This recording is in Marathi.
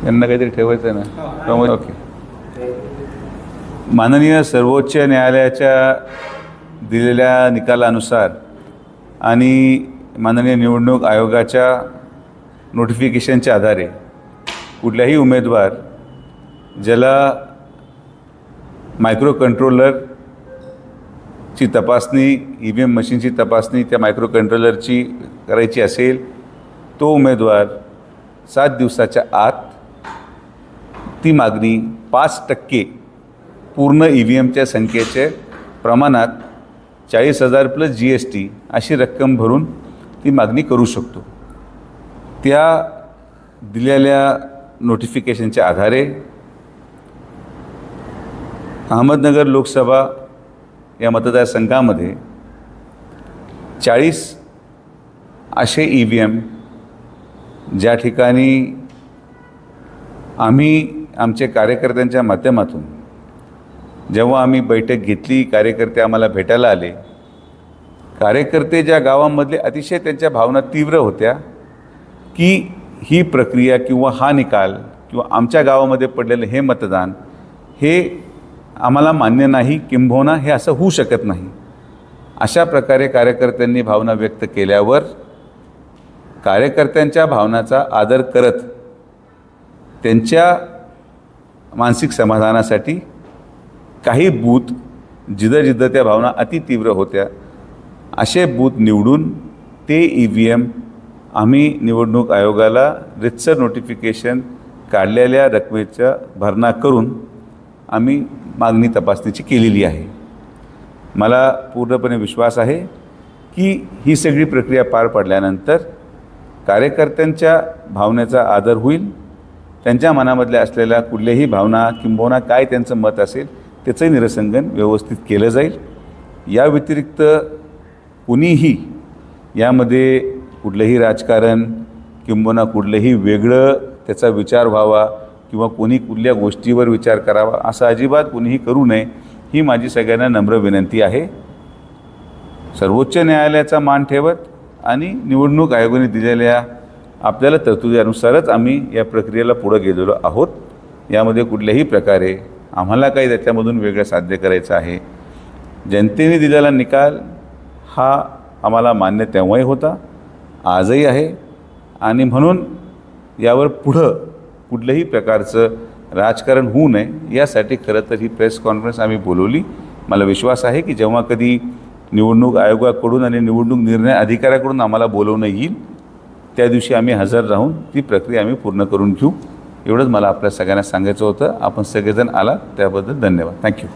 यांना काहीतरी ठेवायचं आहे ना प्रमोद. ओके. माननीय सर्वोच्च न्यायालयाच्या दिलेल्या निकालानुसार आणि माननीय निवडणूक आयोगाच्या नोटिफिकेशनच्या आधारे कुठल्याही उमेदवार ज्याला मायक्रो कंट्रोलरची तपासणी EVM मशीनची तपासणी त्या मायक्रो कंट्रोलरची करायची असेल तो उमेदवार 7 दिवसाच्या आत ती मागणी 5% पूर्ण EVMच्या संख्येचे प्रमाणात 40,000 + GST अशी रक्कम भरून ती मागणी करू शकतो. त्या दिलेल्या नोटिफिकेशनच्या आधारे अहमदनगर लोकसभा या मतदारसंघामध्ये 40 असे EVM ज्या ठिकाणी आम्ही आमच्या कार्यकर्त्यांच्या माध्यमातून जेव्हा आम्ही बैठक घेतली, कार्यकर्ते आम्हाला भेटायला आले. कार्यकर्ते ज्या गावांमधले अतिशय त्यांच्या भावना तीव्र होत्या की ही प्रक्रिया किंवा हा निकाल किंवा आमच्या गावामध्ये पडलेलं हे मतदान हे आम्हाला मान्य नाही, किंबहुना हे असं होऊ शकत नाही. अशा प्रकारे कार्यकर्त्यांनी भावना व्यक्त केल्यावर कार्यकर्त्यांच्या भावनाचा आदर करत त्यांच्या मानसिक समाधानासाठी काही बूथ जिथं त्या भावना अति तीव्र होत्या असे बूथ निवडून ते EVM आम्ही निवडणूक आयोगाला रितसर नोटिफिकेशन काढलेल्या रकमेचा भरणा करून आम्ही मागणी तपासणीची केलेली आहे. मला पूर्णपणे विश्वास आहे की ही सगळी प्रक्रिया पार पडल्यानंतर कार्यकर्त्यांच्या भावनेचा आदर होईल. त्यांच्या मनामधल्या असलेल्या कुठल्याही भावना किंबहुना काय त्यांचं मत असेल त्याचंही निरसंगन व्यवस्थित केलं जाईल. या व्यतिरिक्त कुणीही यामध्ये कुठलंही राजकारण किंबहुना कुठलंही वेगळं त्याचा विचार व्हावा किंवा कोणी कुठल्या गोष्टीवर विचार करावा असं अजिबात कुणीही करू नये ही माझी सगळ्यांना नम्र विनंती आहे. सर्वोच्च न्यायालयाचा मान ठेवत आणि निवडणूक आयोगाने दिलेल्या आपल्याला तरतुदीनुसारच आम्ही या प्रक्रियेला पुढे गेलेलो आहोत. यामध्ये कुठल्याही प्रकारे आम्हाला काही त्याच्यामधून वेगळं साध्य करायचं आहे. जनतेने दिलेला निकाल हा आम्हाला मान्य तेव्हाही होता, आजही आहे आणि म्हणून यावर पुढं कुठल्याही प्रकारचं राजकारण होऊ नये यासाठी खरं तर ही प्रेस कॉन्फरन्स आम्ही बोलवली. मला विश्वास आहे की जेव्हा कधी निवडणूक आयोगाकडून आणि निवडणूक निर्णय अधिकाऱ्याकडून आम्हाला बोलवणं येईल त्या दिवशी आम्ही हजर राहून ती प्रक्रिया आम्ही पूर्ण करून घेऊ. एवढंच मला आपल्या सगळ्यांना सांगायचं होतं. आपण सगळेजण आलात त्याबद्दल धन्यवाद. थँक्यू.